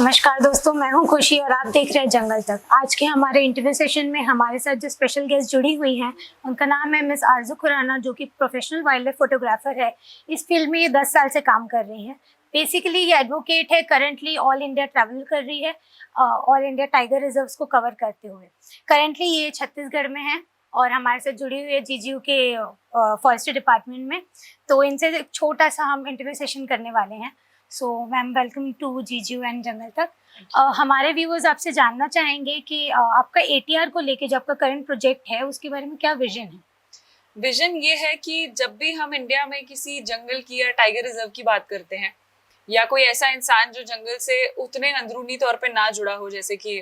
नमस्कार दोस्तों, मैं हूं खुशी और आप देख रहे हैं जंगल तक। आज के हमारे इंटरव्यू सेशन में हमारे साथ जो स्पेशल गेस्ट जुड़ी हुई हैं उनका नाम है मिस आरजू खुराना, जो कि प्रोफेशनल वाइल्ड लाइफ फोटोग्राफर है। इस फील्ड में ये 10 साल से काम कर रही हैं। बेसिकली ये एडवोकेट है, करंटली ऑल इंडिया ट्रैवल कर रही है, ऑल इंडिया टाइगर रिजर्व्स को कवर करते हुए। करंटली ये छत्तीसगढ़ में है और हमारे साथ जुड़ी हुई है जीजीयू के फॉरेस्ट्री डिपार्टमेंट में। तो इनसे एक छोटा सा हम इंटरव्यू सेशन करने वाले हैं। So ma'am, welcome to GGU and जंगल तक। हमारे व्यूअर्स आपसे जानना चाहेंगे कि आपका एटीआर को लेके जो आपका करंट प्रोजेक्ट है उसके बारे में क्या विजन है? विजन ये है कि जब भी हम इंडिया में किसी जंगल की या टाइगर रिजर्व की बात करते हैं, या कोई ऐसा इंसान जो जंगल से उतने अंदरूनी तौर पे ना जुड़ा हो, जैसे कि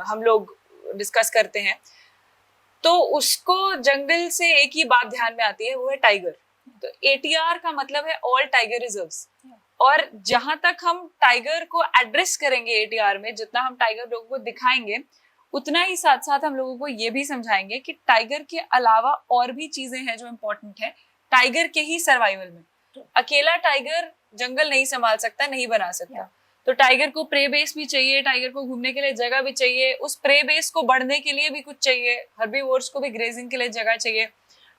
हम लोग डिस्कस करते हैं, तो उसको जंगल से एक ही बात ध्यान में आती है, वो है टाइगर। तो एटीआर का मतलब है ऑल टाइगर रिजर्व्स। और जहां तक हम टाइगर को एड्रेस करेंगे एटीआर में, जितना हम टाइगर लोगों को दिखाएंगे, उतना ही साथ साथ हम लोगों को ये भी समझाएंगे कि टाइगर के अलावा और भी चीजें हैं जो इम्पोर्टेंट है टाइगर के ही सर्वाइवल में। अकेला टाइगर जंगल नहीं संभाल सकता, नहीं बना सकता। तो टाइगर को प्रे बेस भी चाहिए, टाइगर को घूमने के लिए जगह भी चाहिए, उस प्रे बेस को बढ़ने के लिए भी कुछ चाहिए, हर्बीवोर्स को भी ग्रेजिंग के लिए जगह चाहिए।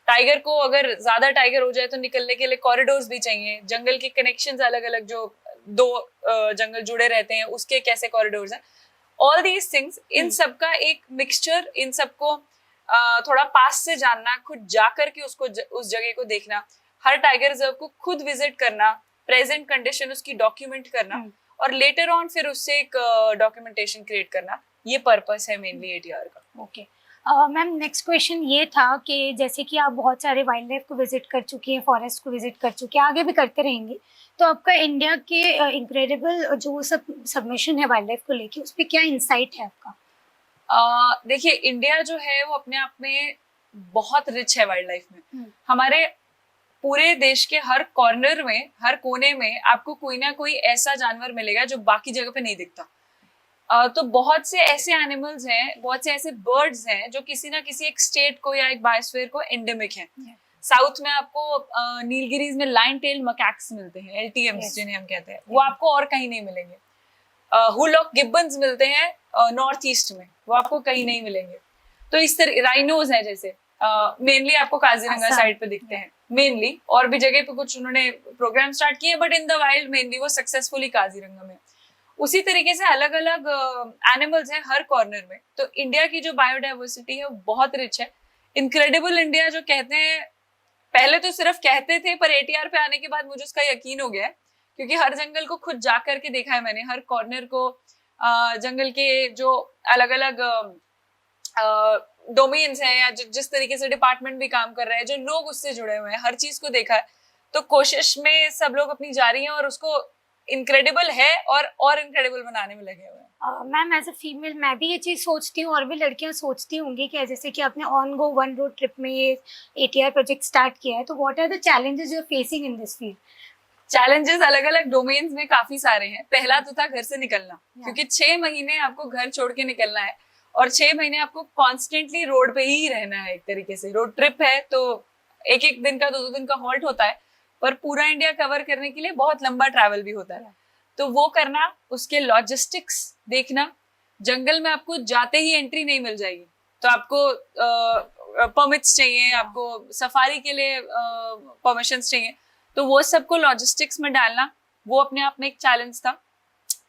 टाइगर को अगर ज्यादा टाइगर हो जाए तो निकलने के लिए कॉरिडोर्स भी चाहिए। जंगल के कनेक्शंस अलग अलग, जो दो जंगल जुड़े रहते हैं उसके कैसे कॉरिडोर्स हैं, ऑल दीज थिंग्स, इन सब का एक मिक्सचर, इन सबको थोड़ा पास से जानना, खुद जाकर के उसको उस जगह को देखना, हर टाइगर रिजर्व को खुद विजिट करना, प्रेजेंट कंडीशन उसकी डॉक्यूमेंट करना और लेटर ऑन फिर उससे एक डॉक्यूमेंटेशन क्रिएट करना, ये पर्पस है मेनली एटीआर का। ओके मैम, नेक्स्ट क्वेश्चन ये था कि जैसे कि आप बहुत सारे वाइल्ड लाइफ को विजिट कर चुकी हैं, फॉरेस्ट को विजिट कर चुकी हैं, आगे भी करते रहेंगी, तो आपका इंडिया के इनक्रेडिबल जो सब सबमिशन है वाइल्ड लाइफ को लेके, उस पर क्या इंसाइट है आपका? देखिए, इंडिया जो है वो अपने आप में बहुत रिच है वाइल्ड लाइफ में। हमारे पूरे देश के हर कॉर्नर में, हर कोने में आपको कोई ना कोई ऐसा जानवर मिलेगा जो बाकी जगह पे नहीं दिखता। तो बहुत से ऐसे एनिमल्स हैं, बहुत से ऐसे बर्ड्स हैं जो किसी ना किसी एक स्टेट को या एक बायोस्फीयर को एंडेमिक है। साउथ में आपको नीलगिरीज में लाइन टेल मकैक्स मिलते हैं, एलटीएम्स जिन्हें हम कहते हैं, वो आपको और कहीं नहीं मिलेंगे। हुलॉक गिब्बन्स मिलते हैं नॉर्थ ईस्ट में, वो आपको कहीं नहीं मिलेंगे। तो इस तरह राइनोज हैं जैसे, मेनली आपको काजीरंगा साइड पे दिखते हैं मेनली, और भी जगह पे कुछ उन्होंने प्रोग्राम स्टार्ट किए, but in the wild mainly वो सक्सेसफुली काजीरंगा में। उसी तरीके से अलग अलग एनिमल्स हैं हर कॉर्नर में। तो इंडिया की जो बायोडाइवर्सिटी है वो बहुत रिच है। इनक्रेडिबल इंडिया जो कहते हैं, पहले तो सिर्फ कहते थे, पर एटीआर पे आने के बाद मुझे उसका यकीन हो गया है, क्योंकि हर जंगल को खुद जा करके देखा है मैंने, हर कॉर्नर को, जंगल के जो अलग अलग डोमेन्स हैं या जिस तरीके से डिपार्टमेंट भी काम कर रहे हैं, जो लोग उससे जुड़े हुए हैं, हर चीज को देखा है। तो कोशिश में सब लोग अपनी जा रही हैं और उसको इनक्रेडिबल है और इनक्रेडिबल बनाने में लगे हुए हैं। मैम, एज अ फीमेल मैं भी ये चीज़ सोचती हूँ और भी लड़कियाँ सोचती होंगी कि जैसे कि आपने on go one road trip में ये एटीआर प्रोजेक्ट स्टार्ट किया है, तो what are the challenges you are facing in this field? Challenges अलग अलग डोमेन्स में काफी सारे हैं। पहला तो था घर से निकलना, क्योंकि 6 महीने आपको घर छोड़ के निकलना है और 6 महीने आपको कॉन्स्टेंटली रोड पे ही रहना है। एक तरीके से रोड ट्रिप है तो एक एक दिन का, 2-2 दिन का हॉल्ट होता है, पर पूरा इंडिया कवर करने के लिए बहुत लंबा ट्रैवल भी होता है। तो वो करना, उसके लॉजिस्टिक्स देखना, जंगल में आपको जाते ही एंट्री नहीं मिल जाएगी, तो आपको परमिट्स चाहिए, आपको सफारी के लिए परमिशंस चाहिए, तो वो सबको लॉजिस्टिक्स में डालना, वो अपने आप में एक चैलेंज था।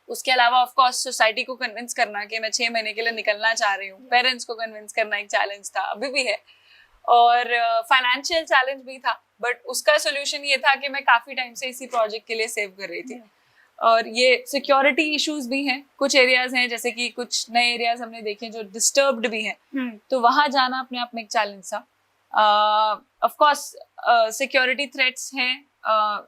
उसके अलावा ऑफ कोर्स सोसाइटी को कन्विंस करना कि मैं 6 महीने के लिए निकलना चाह रही हूँ, पेरेंट्स को कन्विंस करना एक चैलेंज था, अभी भी है। और फाइनेंशियल चैलेंज भी था, बट उसका सोल्यूशन ये था कि मैं काफी टाइम से इसी प्रोजेक्ट के लिए सेव कर रही थी। और ये सिक्योरिटी इश्यूज भी हैं, कुछ एरियाज हैं, जैसे कि कुछ नए एरियाज हमने देखे जो डिस्टर्ब्ड भी हैं, तो वहां जाना अपने आप में एक चैलेंज था। ऑफ कोर्स सिक्योरिटी थ्रेट्स हैं,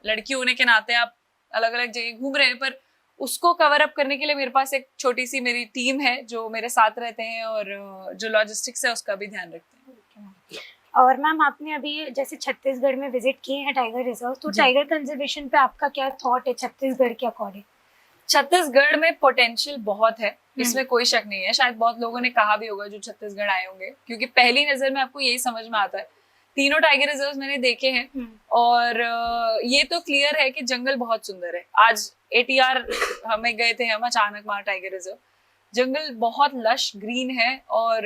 लड़की होने के नाते आप अलग अलग जगह घूम रहे हैं, पर उसको कवर अप करने के लिए मेरे पास एक छोटी सी मेरी टीम है जो मेरे साथ रहते हैं और जो लॉजिस्टिक्स है उसका भी ध्यान रखते हैं। और मैम, आपने अभी जैसे छत्तीसगढ़ में विजिट किए हैं टाइगर रिजर्व, तो टाइगर कंजर्वेशन पे आपका क्या थॉट है छत्तीसगढ़ के अकॉर्डिंग? छत्तीसगढ़ में पोटेंशियल बहुत है, इसमें कोई शक नहीं है। शायद बहुत लोगों ने कहा भी होगा जो छत्तीसगढ़ आए होंगे, क्योंकि पहली नजर में आपको यही समझ में आता है तीनों टाइगर रिजर्व मैंने देखे हैं और ये तो क्लियर है कि जंगल बहुत सुंदर है। आज ATR हमें गए थे हम अचानक वहाँ टाइगर रिजर्व, जंगल बहुत लश ग्रीन है और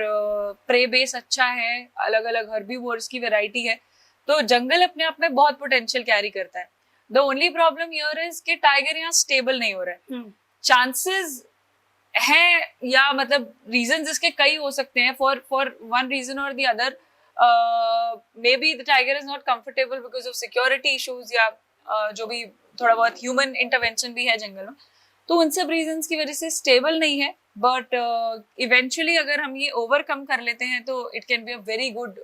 प्रे बेस अच्छा है, अलग अलग हर्बीवोर्स की वैरायटी है, तो जंगल अपने आप में बहुत पोटेंशियल कैरी करता है। The only problem here is कि टाइगर यहाँ स्टेबल नहीं हो रहा है। चांसेस हैं या मतलब रीजन इसके कई हो सकते हैं, फॉर वन रीजन और the other may be the tiger is not comfortable because of security issues या जो भी थोड़ा बहुत ह्यूमन इंटरवेंशन भी है जंगल में, तो उन सब रीजंस की वजह से स्टेबल नहीं है। बट इवेंचुअली अगर हम ये ओवरकम कर लेते हैं तो it can be a very good,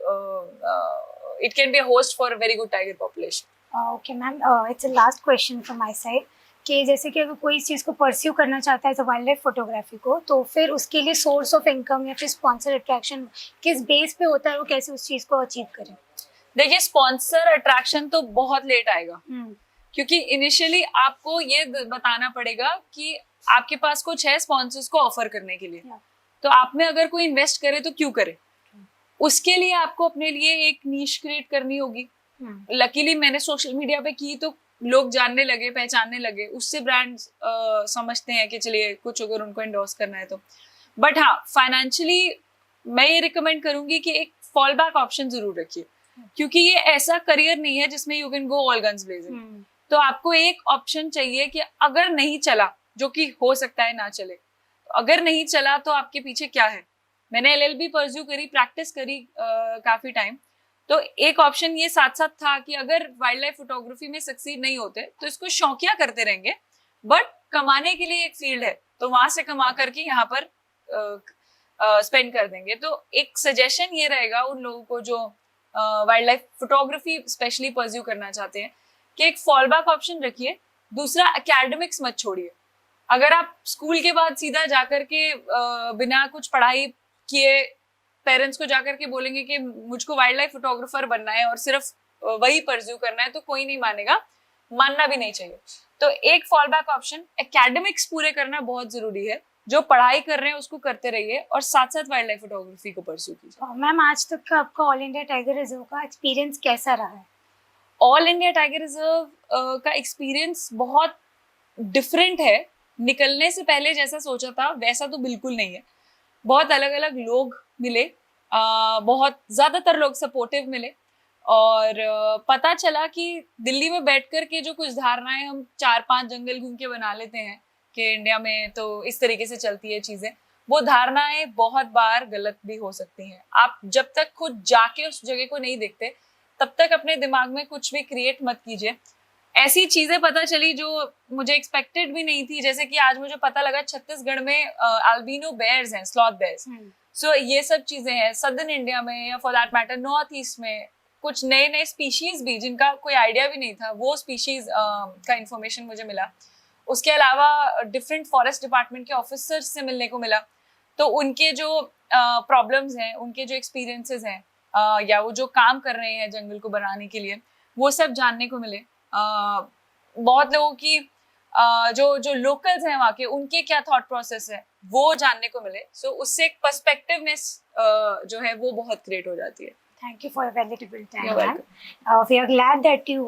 it can be a host for a very good tiger population. Okay ma'am, it's a last question from my side कि जैसे कि अगर कोई इस चीज़ को परस्यू करना चाहता है तो वाइल्ड लाइफ फोटोग्राफी को, तो फिर उसके लिए सोर्स ऑफ इनकम या फिर स्पॉन्सर अट्रैक्शन किस बेस पे होता है, वो कैसे उस चीज़ को अचीव करें? देखिए, स्पॉन्सर अट्रैक्शन तो बहुत लेट आएगा, क्योंकि इनिशियली आपको ये बताना पड़ेगा कि आपके पास कुछ है स्पॉन्सर्स को ऑफर करने के लिए, तो आप में अगर कोई इन्वेस्ट करे तो क्यों करे, उसके लिए आपको अपने लिए एक नीश क्रिएट करनी होगी। लकीली मैंने सोशल मीडिया पे की तो लोग जानने लगे, पहचानने लगे, उससे ब्रांड्स समझते हैं कि चलिए कुछ अगर उनको एंडोर्स करना है तो। बट हाँ, फाइनेंशियली मैं ये रिकमेंड करूंगी कि एक फॉल बैक ऑप्शन जरूर रखिए, क्योंकि ये ऐसा करियर नहीं है जिसमें you can go all guns blazing. तो आपको एक ऑप्शन चाहिए कि अगर नहीं चला, जो कि हो सकता है ना चले, तो अगर नहीं चला तो आपके पीछे क्या है। मैंने LLB परस्यू करी, प्रैक्टिस करी काफी टाइम, तो एक ऑप्शन ये साथ साथ था कि अगर वाइल्ड लाइफ फोटोग्राफी में सक्सीड नहीं होते तो इसको शौकिया करते रहेंगे, बट कमाने के लिए एक फील्ड है, तो वहां से कमा करके यहाँ पर स्पेंड कर देंगे। तो एक सजेशन ये रहेगा उन लोगों को जो wild life photography specially pursue करना चाहते हैं कि एक फॉल बैक ऑप्शन रखिए। दूसरा, एकेडमिक्स मत छोड़िए। अगर आप स्कूल के बाद सीधा जाकर के बिना कुछ पढ़ाई किए पेरेंट्स को जाकर के बोलेंगे कि मुझको वाइल्ड लाइफ फोटोग्राफर बनना है और सिर्फ वही परस्यू करना है, तो कोई नहीं मानेगा, मानना भी नहीं चाहिए। तो एक फॉल बैक ऑप्शन, एकेडमिक्स पूरे करना बहुत जरूरी है। जो पढ़ाई कर रहे हैं उसको करते रहिए और साथ साथ वाइल्ड लाइफ फोटोग्राफी को परस्यू कीजिए। मैम, आज तक का आपका ऑल इंडिया टाइगर रिजर्व का एक्सपीरियंस कैसा रहा है? ऑल इंडिया टाइगर रिजर्व का एक्सपीरियंस बहुत डिफरेंट है। निकलने से पहले जैसा सोचा था वैसा तो बिल्कुल नहीं है। बहुत अलग अलग लोग मिले, बहुत ज्यादातर लोग सपोर्टिव मिले, और पता चला कि दिल्ली में बैठकर के जो कुछ धारणाएं हम 4-5 जंगल घूम के बना लेते हैं कि इंडिया में तो इस तरीके से चलती है चीजें, वो धारणाएं बहुत बार गलत भी हो सकती हैं। आप जब तक खुद जाके उस जगह को नहीं देखते तब तक अपने दिमाग में कुछ भी क्रिएट मत कीजिए। ऐसी चीजें पता चली जो मुझे एक्सपेक्टेड भी नहीं थी, जैसे कि आज मुझे पता लगा छत्तीसगढ़ में अल्बिनो बेयर्स हैं, स्लॉथ बेयर्स। सो ये सब चीजें हैं। सदर्न इंडिया में या for that matter north east में कुछ नए नए स्पीशीज भी जिनका कोई आइडिया भी नहीं था, वो स्पीशीज का इंफॉर्मेशन मुझे मिला। उसके अलावा डिफरेंट फॉरेस्ट डिपार्टमेंट के ऑफिसर्स से मिलने को मिला, तो उनके जो प्रॉब्लम्स हैं, उनके जो एक्सपीरियंसेस हैं, या वो जो काम कर रहे हैं जंगल को बनाने के लिए, वो सब जानने को मिले। बहुत लोगों की जो लोकल्स हैं वहाँ के, उनके क्या थॉट प्रोसेस है वो जानने को मिले। सो उससे एक पर्सपेक्टिवनेस जो है वो बहुत क्रिएट हो जाती है। Thank you for your valuable time. You're welcome. We are glad that you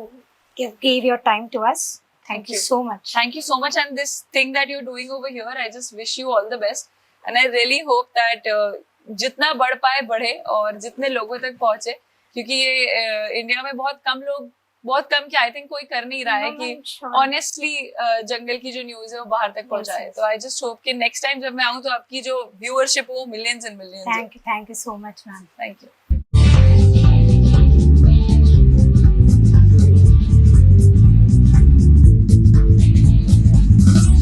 gave your time to us. Thank you so much. Thank you so much. And this thing that you're doing over here, I just wish you all the best. And I really hope that जितना बढ़ पाए बढ़े और जितने लोगों तक पहुंचे, क्योंकि ये इंडिया में बहुत कम क्या, आई थिंक कोई कर नहीं रहा है कि ऑनेस्टली जंगल की जो न्यूज है वो बाहर तक पहुंचाए। तो आई जस्ट होप कि नेक्स्ट टाइम जब मैं आऊँ तो आपकी जो व्यूअरशिप हो millions and millions. Thank you so much ma'am. Thank you.